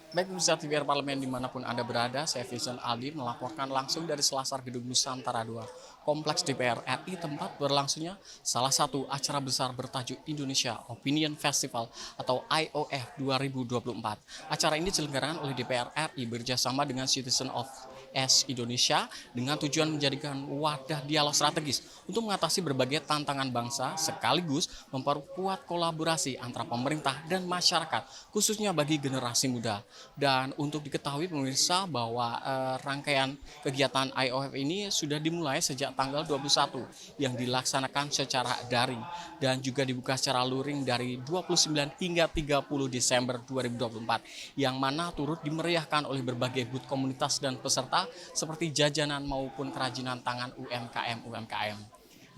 Baik pemirsa TVR Parlemen dimanapun Anda berada, saya Vincent Aldi melaporkan langsung dari Selasar Gedung Nusantara 2, Kompleks DPR RI, tempat berlangsungnya salah satu acara besar bertajuk Indonesia Opinion Festival atau IOF 2024. Acara ini diselenggarakan oleh DPR RI bekerjasama dengan Citizen of S Indonesia dengan tujuan menjadikan wadah dialog strategis untuk mengatasi berbagai tantangan bangsa sekaligus memperkuat kolaborasi antara pemerintah dan masyarakat, khususnya bagi generasi muda. Dan untuk diketahui pemirsa bahwa rangkaian kegiatan IOF ini sudah dimulai sejak tanggal 21 yang dilaksanakan secara daring dan juga dibuka secara luring dari 29 hingga 30 Desember 2024 yang mana turut dimeriahkan oleh berbagai booth komunitas dan peserta seperti jajanan maupun kerajinan tangan UMKM.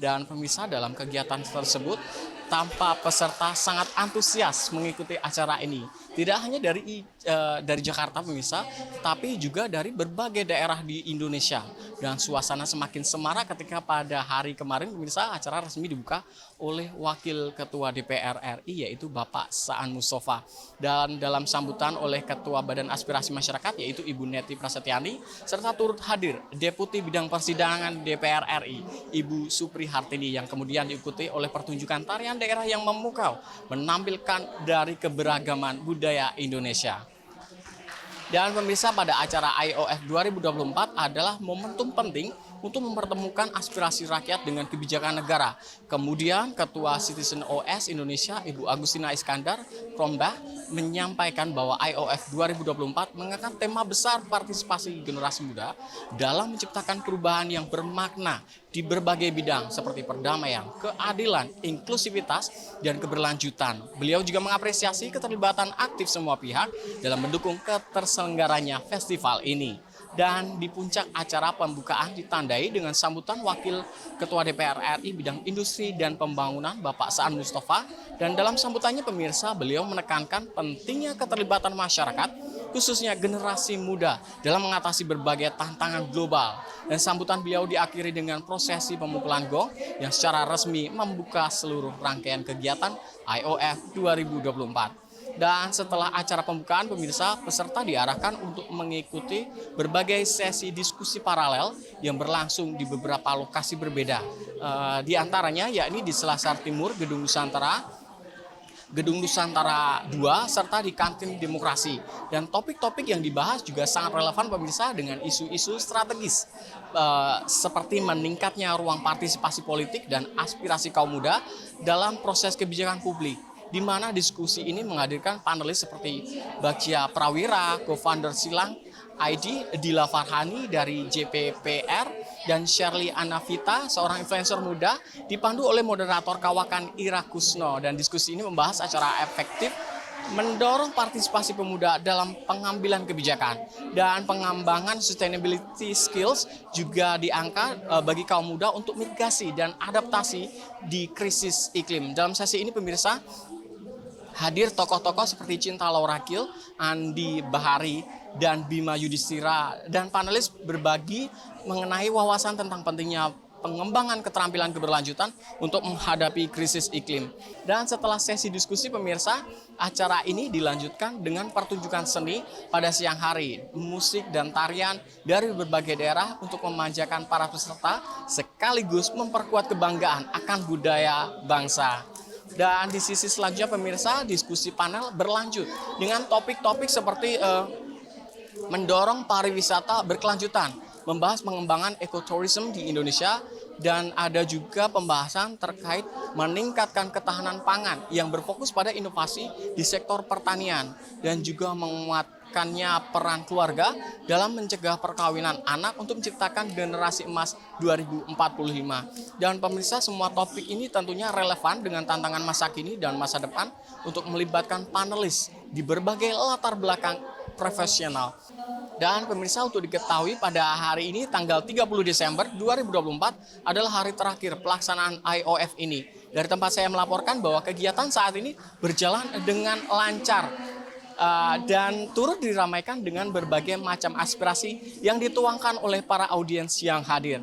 Dan pemirsa, dalam kegiatan tersebut tampak peserta sangat antusias mengikuti acara ini. Tidak hanya dari Jakarta pemirsa, tapi juga dari berbagai daerah di Indonesia. Dan suasana semakin semarak ketika pada hari kemarin pemirsa acara resmi dibuka oleh Wakil Ketua DPR RI yaitu Bapak Saan Mustafa. Dan dalam sambutan oleh Ketua Badan Aspirasi Masyarakat yaitu Ibu Neti Prasetyani, serta turut hadir Deputi Bidang Persidangan DPR RI Ibu Supri Hartini yang kemudian diikuti oleh pertunjukan tarian daerah yang memukau menampilkan dari keberagaman budaya Indonesia. Dan pemirsa, pada acara IOF 2024 adalah momentum penting untuk mempertemukan aspirasi rakyat dengan kebijakan negara. Kemudian Ketua Citizen OS Indonesia Ibu Agustina Iskandar Prombah menyampaikan bahwa IOF 2024 mengangkat tema besar partisipasi generasi muda dalam menciptakan perubahan yang bermakna di berbagai bidang seperti perdamaian, keadilan, inklusivitas, dan keberlanjutan. Beliau juga mengapresiasi keterlibatan aktif semua pihak dalam mendukung ketersenggaranya festival ini. Dan di puncak acara pembukaan ditandai dengan sambutan Wakil Ketua DPR RI bidang industri dan pembangunan Bapak Saan Mustafa. Dan dalam sambutannya pemirsa, beliau menekankan pentingnya keterlibatan masyarakat khususnya generasi muda dalam mengatasi berbagai tantangan global. Dan sambutan beliau diakhiri dengan prosesi pemukulan gong yang secara resmi membuka seluruh rangkaian kegiatan IOF 2024. Dan setelah acara pembukaan pemirsa, peserta diarahkan untuk mengikuti berbagai sesi diskusi paralel yang berlangsung di beberapa lokasi berbeda. Di antaranya yakni di Selasar Timur Gedung Nusantara 2 serta di Kantin Demokrasi. Dan topik-topik yang dibahas juga sangat relevan pemirsa dengan isu-isu strategis seperti meningkatnya ruang partisipasi politik dan aspirasi kaum muda dalam proses kebijakan publik, di mana diskusi ini menghadirkan panelis seperti Bagja Prawira, co-founder Silang ID, Dila Farhani dari JPPR, dan Shirley Anavita, seorang influencer muda, dipandu oleh moderator kawakan Ira Kusno. Dan diskusi ini membahas acara efektif mendorong partisipasi pemuda dalam pengambilan kebijakan dan pengembangan sustainability skills juga diangkat bagi kaum muda untuk mitigasi dan adaptasi di krisis iklim. Dalam sesi ini pemirsa, hadir tokoh-tokoh seperti Cinta Laura Kil, Andi Bahari, dan Bima Yudhistira, dan panelis berbagi mengenai wawasan tentang pentingnya pengembangan keterampilan keberlanjutan untuk menghadapi krisis iklim. Dan setelah sesi diskusi pemirsa, acara ini dilanjutkan dengan pertunjukan seni pada siang hari, musik dan tarian dari berbagai daerah untuk memanjakan para peserta sekaligus memperkuat kebanggaan akan budaya bangsa. Dan di sisi selanjutnya pemirsa, diskusi panel berlanjut dengan topik-topik seperti mendorong pariwisata berkelanjutan, membahas pengembangan ekotourism di Indonesia, dan ada juga pembahasan terkait meningkatkan ketahanan pangan yang berfokus pada inovasi di sektor pertanian dan juga menguatkannya peran keluarga dalam mencegah perkawinan anak untuk menciptakan generasi emas 2045. Dan pemirsa, semua topik ini tentunya relevan dengan tantangan masa kini dan masa depan untuk melibatkan panelis di berbagai latar belakang profesional. Dan pemirsa, untuk diketahui pada hari ini tanggal 30 Desember 2024 adalah hari terakhir pelaksanaan IOF ini. Dari tempat saya melaporkan bahwa kegiatan saat ini berjalan dengan lancar dan turut diramaikan dengan berbagai macam aspirasi yang dituangkan oleh para audiens yang hadir.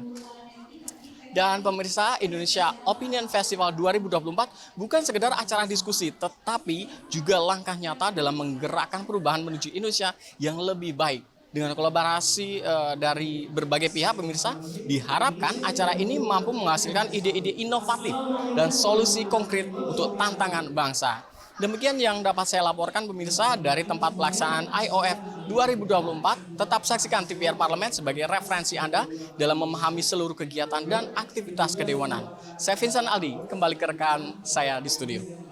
Dan pemirsa, Indonesia Opinion Festival 2024 bukan sekedar acara diskusi, tetapi juga langkah nyata dalam menggerakkan perubahan menuju Indonesia yang lebih baik. Dengan kolaborasi dari berbagai pihak, pemirsa, diharapkan acara ini mampu menghasilkan ide-ide inovatif dan solusi konkret untuk tantangan bangsa. Demikian yang dapat saya laporkan pemirsa dari tempat pelaksanaan IOF 2024. Tetap saksikan TVR Parlemen sebagai referensi Anda dalam memahami seluruh kegiatan dan aktivitas kedewanan. Saya Vincent Aldi, kembali ke rekan saya di studio.